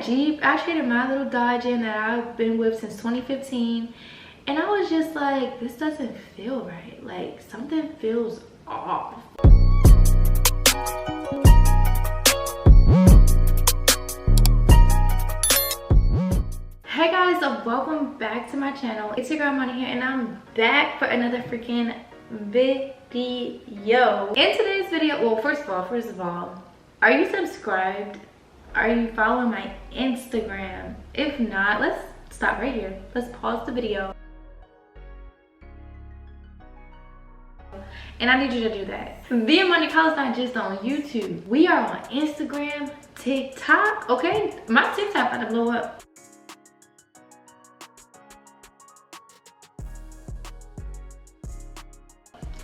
Jeep. I traded my little Dodge in that I've been with since 2015. And I was just like, this doesn't feel right. Like, something feels off. Hey guys, so welcome back to my channel. It's your girl Money here, and I'm back for another freaking video. In today's video, well, first of all, are you subscribed? Are you following my Instagram? If not, let's stop right here. Let's pause the video. And I need you to do that. The Money College not just on YouTube. We are on Instagram, TikTok, okay? My TikTok about to blow up.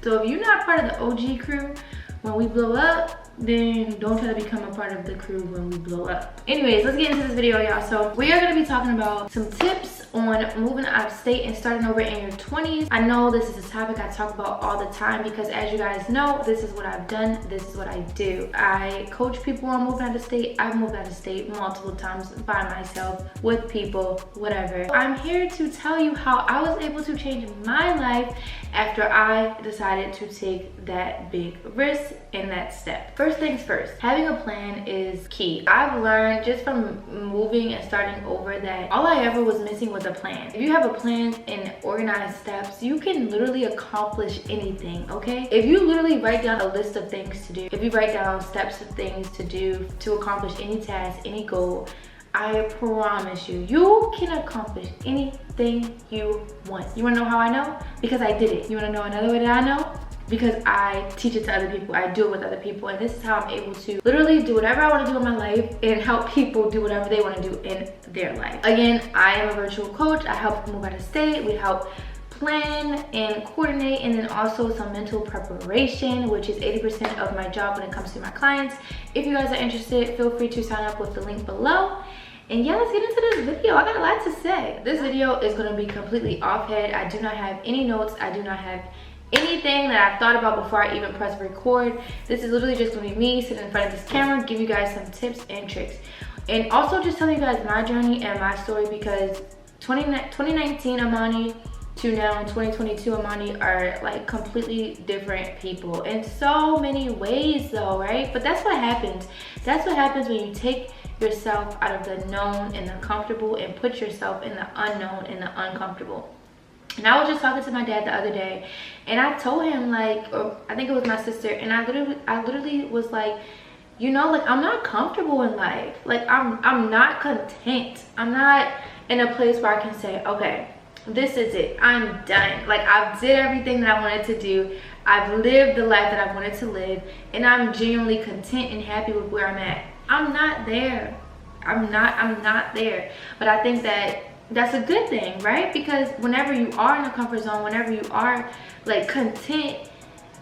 So if you're not part of the OG crew when we blow up, then don't try to become a part of the crew when we blow up. Anyways, let's get into this video, y'all. So we are gonna be talking about some tips on moving out of state and starting over in your 20s. I know this is a topic I talk about all the time because, as you guys know, this is what I've done, this is what I do. I coach people on moving out of state. I've moved out of state multiple times by myself, with people, whatever. I'm here to tell you how I was able to change my life after I decided to take that big risk and that step. First things first, having a plan is key. I've learned just from moving and starting over that all I ever was missing was a plan. If you have a plan and organized steps, you can literally accomplish anything, okay? If you literally write down a list of things to do, if you write down steps of things to do to accomplish any task, any goal, I promise you, you can accomplish anything you want. You wanna know how I know? Because I did it. You wanna know another way that I know? Because I teach it to other people, I do it with other people, and this is how I'm able to literally do whatever I want to do in my life and help people do whatever they want to do in their life. Again, I am a virtual coach. I help people move out of state. We help plan and coordinate, and then also some mental preparation, which is 80% of my job when it comes to my clients. If you guys are interested, feel free to sign up with the link below. And yeah, let's get into this video. I got a lot to say. This video is going to be completely off head. I do not have any notes. I do not have anything that I've thought about before I even press record. This is literally just gonna be me sitting in front of this camera, give you guys some tips and tricks. And also just tell you guys my journey and my story, because 2019 Amani to now 2022 Amani are like completely different people in so many ways though, right? But that's what happens. That's what happens when you take yourself out of the known and the comfortable and put yourself in the unknown and the uncomfortable. And I was just talking to my dad the other day, and I told him, like, or I think it was my sister, and I literally was like, you know, like, I'm not comfortable in life. Like, I'm not content. I'm not in a place where I can say, okay, this is it. I'm done. Like, I've did everything that I wanted to do. I've lived the life that I wanted to live, and I'm genuinely content and happy with where I'm at. I'm not there. I'm not there. But I think that that's a good thing, right? Because whenever you are in a comfort zone, whenever you are like content,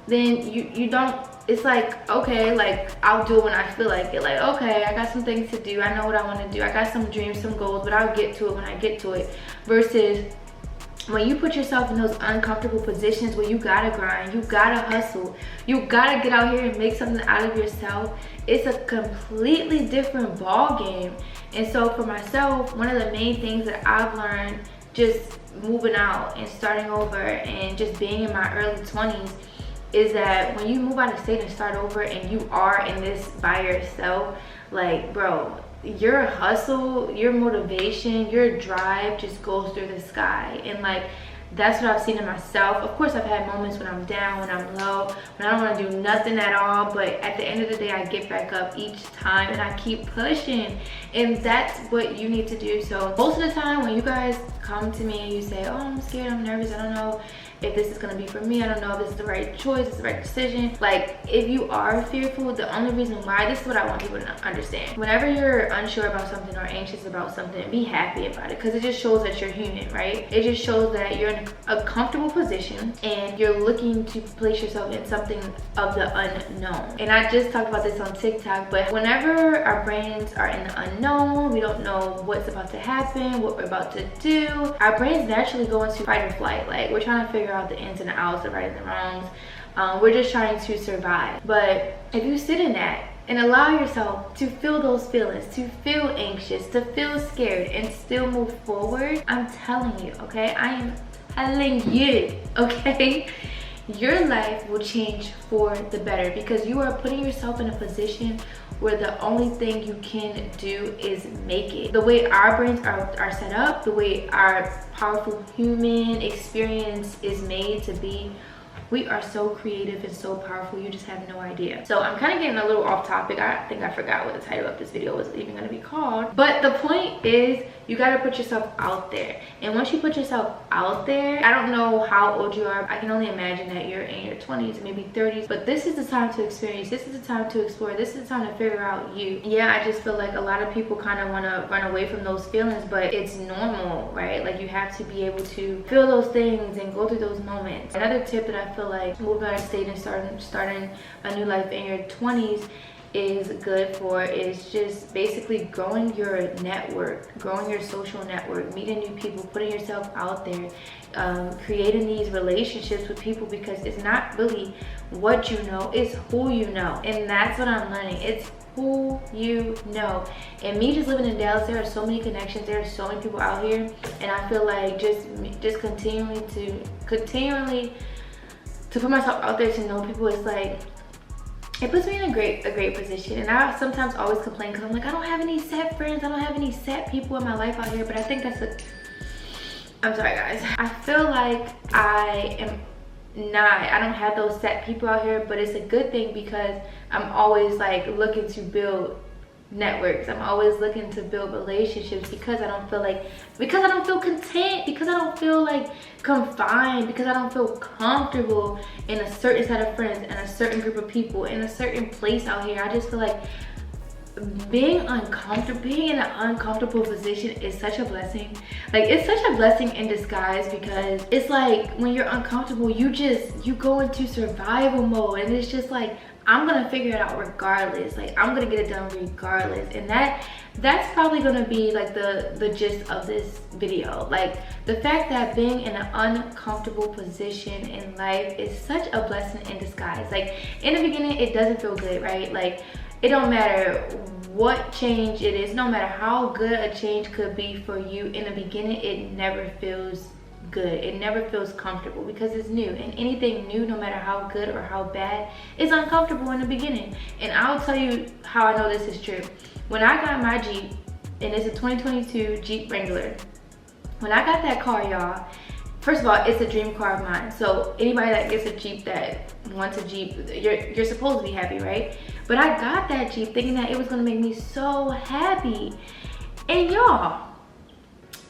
then you don't, it's like, okay, like I'll do it when I feel like it. Like, okay, I got some things to do, I know what I want to do, I got some dreams, some goals, but I'll get to it when I get to it. Versus when you put yourself in those uncomfortable positions where you gotta grind, you gotta hustle, you gotta get out here and make something out of yourself, it's a completely different ball game. And so for myself, one of the main things that I've learned just moving out and starting over and just being in my early 20s is that when you move out of state and start over and you are in this by yourself, like, bro, your hustle, your motivation, your drive just goes through the sky. And like, that's what I've seen in myself. Of course, I've had moments when I'm down, when I'm low, when I don't want to do nothing at all, but at the end of the day, I get back up each time and I keep pushing. And that's what you need to do. So most of the time when you guys come to me and you say, oh, I'm scared, I'm nervous, I don't know if this is gonna be for me, I don't know if this is the right choice, it's the right decision. Like, if you are fearful, the only reason why, this is what I want people to understand. Whenever you're unsure about something or anxious about something, be happy about it, because it just shows that you're human, right? It just shows that you're in a comfortable position and you're looking to place yourself in something of the unknown. And I just talked about this on TikTok, but whenever our brains are in the unknown, we don't know what's about to happen, what we're about to do, our brains naturally go into fight or flight. Like, we're trying to figure out the ins and the outs, the right and the wrongs. We're just trying to survive. But if you sit in that and allow yourself to feel those feelings, to feel anxious, to feel scared, and still move forward, I'm telling you, okay? I am telling you, okay? Your life will change for the better because you are putting yourself in a position where the only thing you can do is make it. The way our brains are set up, the way our powerful human experience is made to be, we are so creative and so powerful, you just have no idea. So I'm kind of getting a little off topic. I think I forgot what the title of this video was even going to be called. But the point is, you got to put yourself out there. And once you put yourself out there, I don't know how old you are. I can only imagine that you're in your 20s, maybe 30s. But this is the time to experience. This is the time to explore. This is the time to figure out you. Yeah, I just feel like a lot of people kind of want to run away from those feelings, but it's normal, right? Like, you have to be able to feel those things and go through those moments. Another tip that I feel like moving out of state and starting a new life in your 20s is good for is just basically growing your network, growing your social network, meeting new people, putting yourself out there, creating these relationships with people, because it's not really what you know, it's who you know. And that's what I'm learning. It's who you know. And me just living in Dallas, there are so many connections, there are so many people out here, and I feel like just continually to put myself out there, to know people, is like, it puts me in a great position. And I sometimes always complain because I'm like, I don't have any set friends, I don't have any set people in my life out here. But I think that's I'm sorry guys, I feel like I don't have those set people out here, but it's a good thing because I'm always like looking to build networks. I'm always looking to build relationships because I don't feel content, because I don't feel like confined, because I don't feel comfortable in a certain set of friends and a certain group of people in a certain place out here. I just feel like being in an uncomfortable position is such a blessing. Like, it's such a blessing in disguise, because it's like when you're uncomfortable, you go into survival mode, and it's just like, I'm gonna figure it out regardless. Like, I'm gonna get it done regardless. And that's probably gonna be like the gist of this video. Like, the fact that being in an uncomfortable position in life is such a blessing in disguise. Like, in the beginning, it doesn't feel good, right? Like, it don't matter what change it is, no matter how good a change could be for you, in the beginning, it never feels good. It never feels comfortable because it's new, and anything new, no matter how good or how bad, is uncomfortable in the beginning. And I'll tell you how I know this is true. When I got my Jeep, and it's a 2022 Jeep Wrangler, when I got that car, y'all, first of all, it's a dream car of mine. So anybody that gets a Jeep, that wants a Jeep, you're supposed to be happy, right? But I got that Jeep thinking that it was gonna make me so happy. And y'all,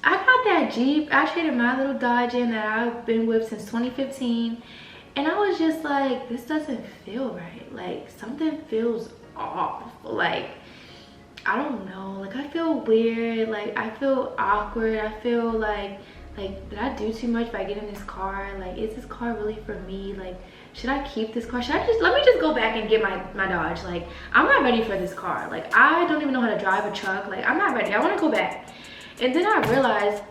I got that Jeep. I traded my little Dodge in that I've been with since 2015. And I was just like, this doesn't feel right. Like, something feels off. Like, I don't know. Like, I feel weird. Like, I feel awkward. I feel like, did I do too much by getting this car? Like, is this car really for me? Like, should I keep this car? Let me just go back and get my Dodge. Like, I'm not ready for this car. Like, I don't even know how to drive a truck. Like, I'm not ready. I want to go back. And then I realized,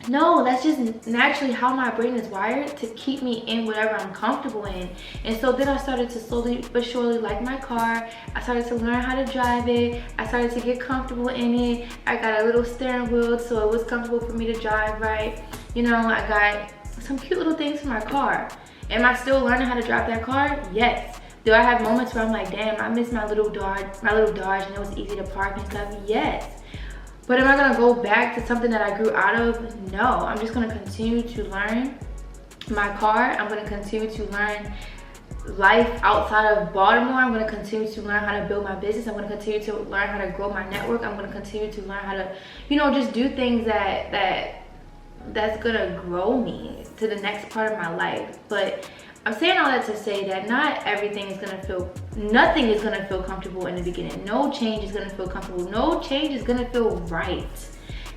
no, that's just naturally how my brain is wired, to keep me in whatever I'm comfortable in. And so then I started to slowly but surely like my car. I started to learn how to drive it. I started to get comfortable in it. I got a little steering wheel, so it was comfortable for me to drive right. You know, I got some cute little things for my car. Am I still learning how to drive that car? Yes. Do I have moments where I'm like, damn, I miss my little Dodge, and it was easy to park and stuff? Yes. But am I gonna go back to something that I grew out of? No, I'm just gonna continue to learn my car. I'm gonna continue to learn life outside of Baltimore. I'm gonna continue to learn how to build my business. I'm gonna continue to learn how to grow my network. I'm gonna continue to learn how to, you know, just do things that's gonna grow me to the next part of my life. But I'm saying all that to say that nothing is gonna feel comfortable in the beginning. No change is gonna feel comfortable. No change is gonna feel right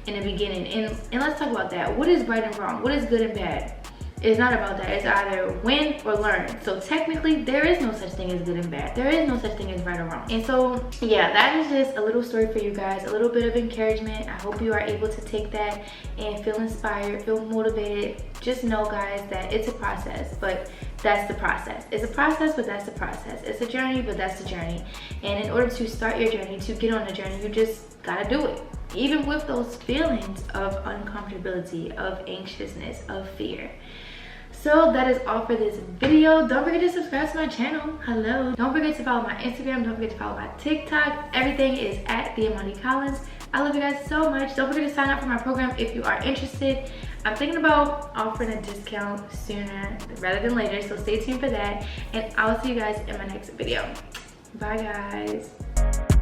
in the beginning. And let's talk about that. What is right and wrong? What is good and bad? It's not about that. It's either win or learn. So technically, there is no such thing as good and bad. There is no such thing as right or wrong. And so, yeah, that is just a little story for you guys. A little bit of encouragement. I hope you are able to take that and feel inspired, feel motivated. Just know, guys, that it's a process. But that's the process. It's a process, but that's the process. It's a journey, but that's the journey. And in order to start your journey, to get on the journey, you just gotta do it. Even with those feelings of uncomfortability, of anxiousness, of fear. So that is all for this video. Don't forget to subscribe to my channel. Hello. Don't forget to follow my Instagram. Don't forget to follow my TikTok. Everything is at The Imani Collins. I love you guys so much. Don't forget to sign up for my program if you are interested. I'm thinking about offering a discount sooner rather than later, so stay tuned for that. And I will see you guys in my next video. Bye, guys.